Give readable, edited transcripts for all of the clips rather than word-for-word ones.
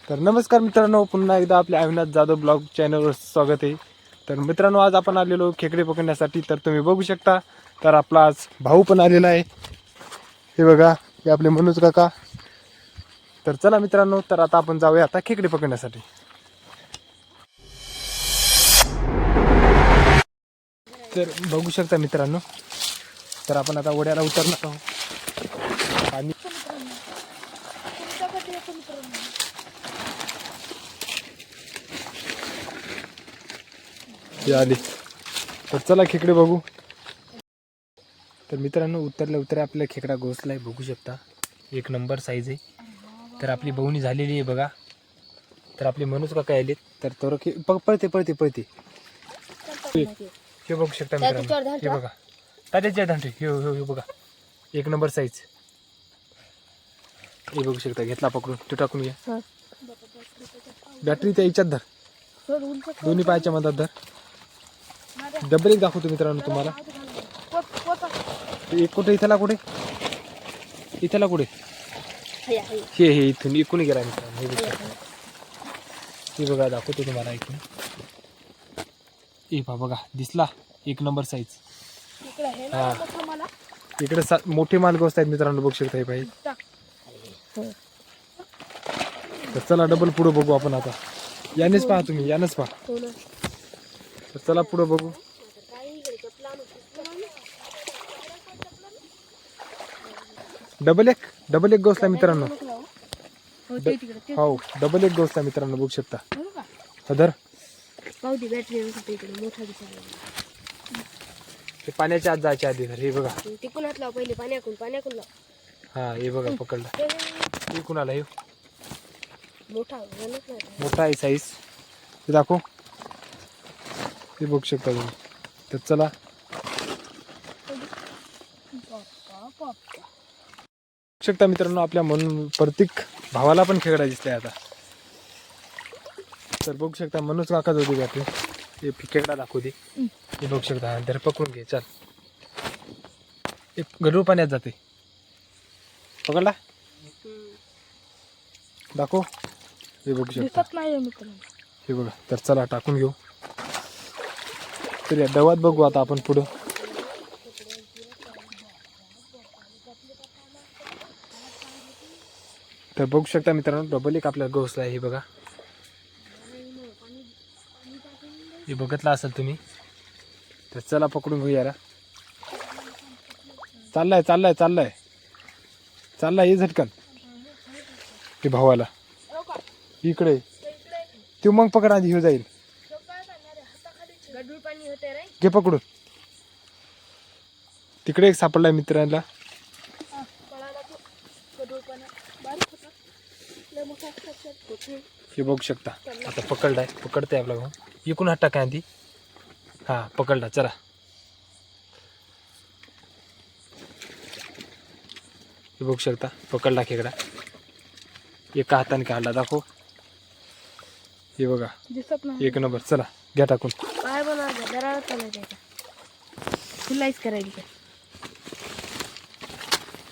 तर नमस्कार मित्रांनो, पुन्हा एकदा आपल्या अविनाश जाधव ब्लॉग चॅनलवर स्वागत आहे. तर मित्रांनो, आज आपण आलेलो खेकडे पकडण्यासाठी. तर तुम्ही बघू शकता, तर आपला आज भाऊ पण आलेला आहे. हे बघा, हे आपले मनोज काका. तर चला मित्रांनो, तर आता आपण जाऊया आता खेकडे पकडण्यासाठी. तर बघू शकता मित्रांनो, तर आपण आता ओढ्याला उतरणार आहोत. आणि हे आले, तर चला खेकडे बघू. तर मित्रांनो, उतरल्या आपल्याला खेकडा घोसलाय. बघू शकता, एक नंबर साईज आहे. तर आपली बहुणी झालेली आहे बघा. तर आपले मनोज काका आलेत. तर पळते पळते पळते हे बघू शकता मित्रांनो. हे बघा, तात्याचे दांडे. हे बघा, एक नंबर साईज. हे बघू शकता, घेतला पकडून. तो टाकून घ्या. बॅटरी त्या याच्यात धर, दोन्ही पायाच्या मधात धर. डबल एक दाखवतो मित्रांनो तुम्हाला. एक कुठे, इथला कुठे, इथला कुठे, हे इथून इकून गेला मित्रांनो. हे बघा, हे बघा, दाखवतो तुम्हाला इथून. ए बघा, दिसला, एक नंबर साईज. हा, इकडे मोठे माल गोष्ट आहेत मित्रांनो. बघू शकता हे पाहिजे. तर चला डबल पुढे बघू आपण आता. यानेच पहा तुम्ही, यानच पहा. तर चला पुढे बघू. डबल एक गोष्ट मित्रांनो. हो, डबल एक गोष्ट मित्रांनो. बघू शकता. हदर ते पाण्याच्या आत जायच्या आधी. हे बघा, पहिले पाण्याकून. हा, हे बघा, पकडला. हे कुणाला, हे मोठा आहे साईज. हे दाखव. हे बघू शकता तुम्ही. तर चला, शकता मित्रांनो, आपल्या म्हणून प्रत्येक भावाला पण खेकडा दिसतंय आता. तर बघू शकता, मनोज काका होते आपले. हे खेकडा दाखवते. हे बघू शकता. तर पकडून घे. चल, एक गडूळ पाण्यात जाते. पकडला, दाखव. हे बघू शकता. हे बघा. तर चला टाकून घेऊ. तर या डवात बघू आता आपण पुढं. तर बघू शकता मित्रांनो, डबल एक आपल्याला घोसला आहे. हे बघा, हे बघितलं असेल तुम्ही. तर चला पकडून घेऊ याला. चाललाय हे झटकन. हे भावाला इकडे, तू मग पकड आधी. हे जाईल. घे पकडून. तिकडे एक सापडलाय मित्रांना. हे बघू शकता. आता पकडते आपला भाऊ. इकून हात टाका आधी. हा, पकडला. चला, हे बघू शकता, पकडला खेकडा. एका हाताने काढला. दाखव. हे बघा, एक नंबर. चला, घ्या टाकून.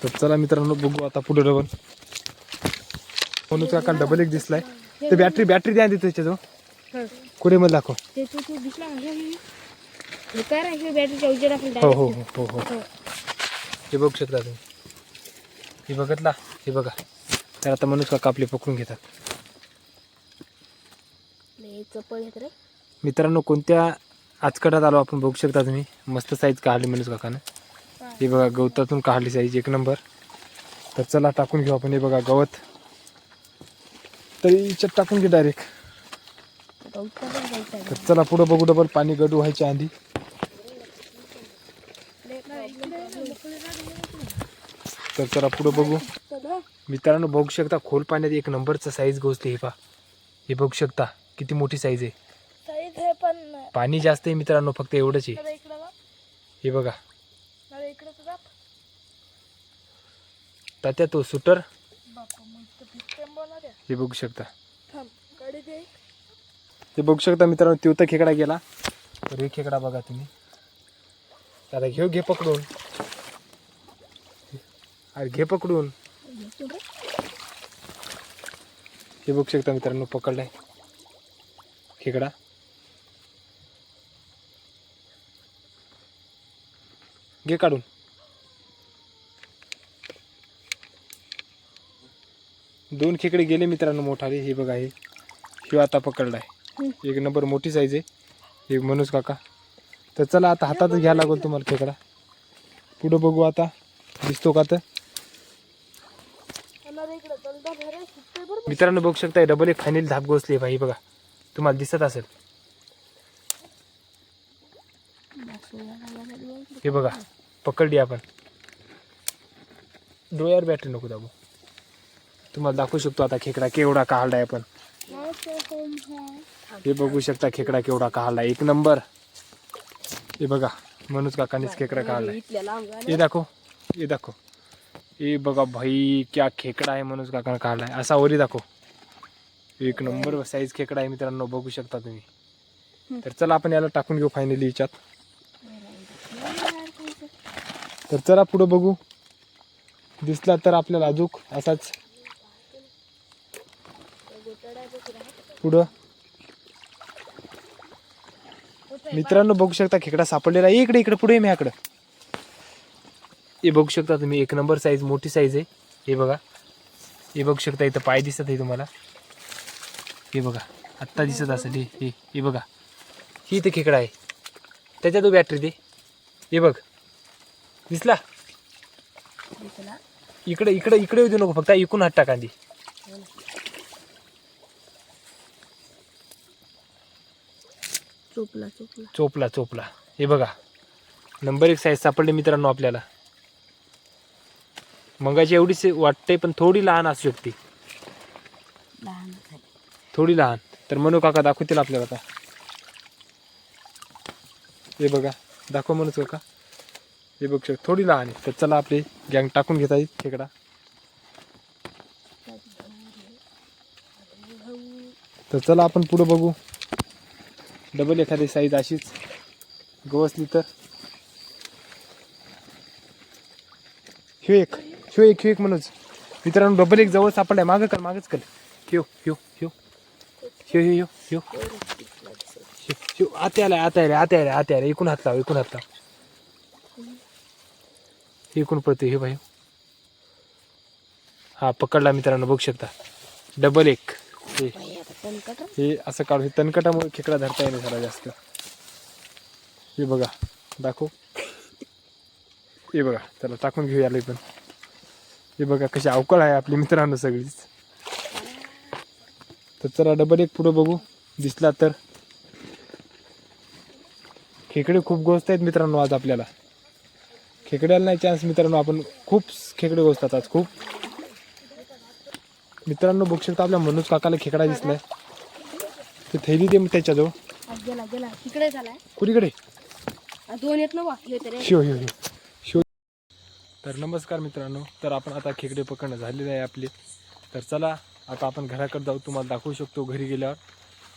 तर चला मित्रांनो, बघू आता पुढे. डबल म्हणून काका डबल एक दिसलाय. तर बॅटरी द्या देतो त्याच्याजवळ. कुठे मध्ये दाखव. हो. हे बघू शकता तुम्ही. हे बघितला. हे बघा. तर आता मनोज काका आपले पकडून घेतात. मित्रांनो, कोणत्या आजकडात आलो आपण. बघू शकता तुम्ही. मस्त साईज काढली मनोज काकानं. हे बघा, गवतातून काढली साईज, एक नंबर. तर चला टाकून घेऊ आपण. हे बघा, गवत. तर याच्यात टाकून घे डायरेक्ट. तर चला पुढे बघू. डबल पाणी गडू व्हायच्या आधी. तर चला पुढे बघू मित्रांनो. बघू शकता, खोल पाण्यात एक नंबरचा साईज घोसते. हे पहा, हे बघू शकता किती मोठी साईज आहे. पाणी जास्त आहे मित्रांनो, फक्त एवढंच आहे. हे बघा, तात्या तो सुटर. हे बघू शकता. हे बघू शकता मित्रांनो, तो तर खेकडा गेला. तर हे खेकडा बघा तुम्ही. आता घे पकडून. अरे घे पकडून. हे बघू शकता मित्रांनो, पकडलाय खेकडा. घे काढून. दोन खेकडे गेले मित्रांनो मोठाले. हे बघा, हे शिव आता पकडलाय. एक नंबर मोठी साईज आहे हे मनोज काका. तर चला आता हातातच घ्यायला लागेल तुम्हाला खेकडा. पुढं बघू आता दिसतो का. तर मित्रांनो बघू शकता, डबल एक फायनल धाप गोसली भाई. बघा तुम्हाला दिसत असेल. हे बघा पकडली आपण. डोळ्यावर बॅटरी नको दाबू. तुम्हाला दाखवू शकतो आता खेकडा केवढा काढलाय आपण. हे बघू शकता खेकडा केवढा काढलाय. एक नंबर. हे बघा मनोज काकानीच खेकडा काढलाय. हे दाखव, हे दाखव. हे बघा भाई क्या खेकडा आहे मनोज काकाने काढलाय. असा वरी दाखव. एक नंबर साईज खेकडा आहे मित्रांनो, बघू शकता तुम्ही. तर चला आपण याला टाकून घेऊ फायनली याच्यात. तर चला पुढं बघू. दिसला तर आपल्याला अजूक असाच पुढं. मित्रांनो बघू शकता खेकडा सापडलेला. इकडे इकडे पुढे माझ्याकडं. हे बघू शकता तुम्ही, एक नंबर साईज, मोठी साईज आहे. हे बघा, हे बघू शकता इथं पाय दिसत आहे तुम्हाला. हे बघा आत्ता दिसत असेल. हे बघा, ही इथे खेकडा आहे. त्याच्यात तो बॅटरी दे. हे बघ दिसला. इकडे इकडे इकडे येऊ देऊ नको, फक्त इकून हात टाका आधी. चोपला चोपला चोपला चोपला. हे बघा नंबर एक साईज सापडली मित्रांनो आपल्याला. मंगाची एवढीच वाटते पण थोडी लहान असू शकते. थोडी लहान. तर मनू काका दाखवतील आपल्याला आता. हे बघा दाखव मनोज काका. हे बघ थोडी लहान आहे. तर चला आपली गँग टाकून घेता येईल खेकडा. तर चला आपण पुढे बघू. डबल एखादी साईज अशीच गवसली तर. ह्यो एक मनोज मित्रांनो, डबल एक जवळ सापडलाय. मागं कर, मागच कर. ह्यो ह्यो ह्यो ह्यो ह्यो ह्यो ह्यो आते आलाय. एकूण हात लाव. एकूण पडते हे भाई. हा पकडला मित्रांनो, बघू शकता डबल एक. हे असं काढू. हे तणकटामुळे खेकडा धरता येईल जरा जास्त. हे बघा दाखव. हे बघा चला टाकून घेऊ याला पण. हे बघा कशी अवकाळ आहे आपली मित्रांनो सगळीच. तर चला डबल एक पुढं बघू. दिसला तर. खेकडे खूप गोष्ट आहेत मित्रांनो आज आपल्याला. खेकड्याला नाही चान्स मित्रांनो. आपण खूप खेकडे गोष्टात आज खूप. मित्रांनो बघू शकता आपल्या मनोज काकाला खेकडा दिसलाय. ते थैली दे त्याच्याजवळ. गेला तिकडे झालाय. कुणीकडे. दोन येत ना. शो. तर नमस्कार मित्रांनो. तर आपण आता खेकडे पकडणं झालेले आहे आपले. तर चला आता आपण घराकडे जाऊ. तुम्हाला दाखवू शकतो घरी गेल्यावर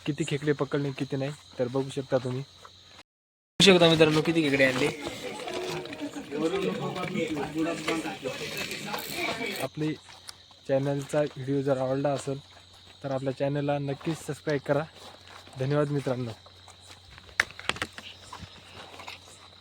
किती खेकडे पकडले किती नाही. तर बघू शकता तुम्ही. बघू शकता मित्रांनो किती खेकडे आणले. आपले चॅनलचा व्हिडिओ जर आवडला असेल तर आपल्या चॅनलला नक्कीच सबस्क्राईब करा. धन्यवाद मित्रांनो.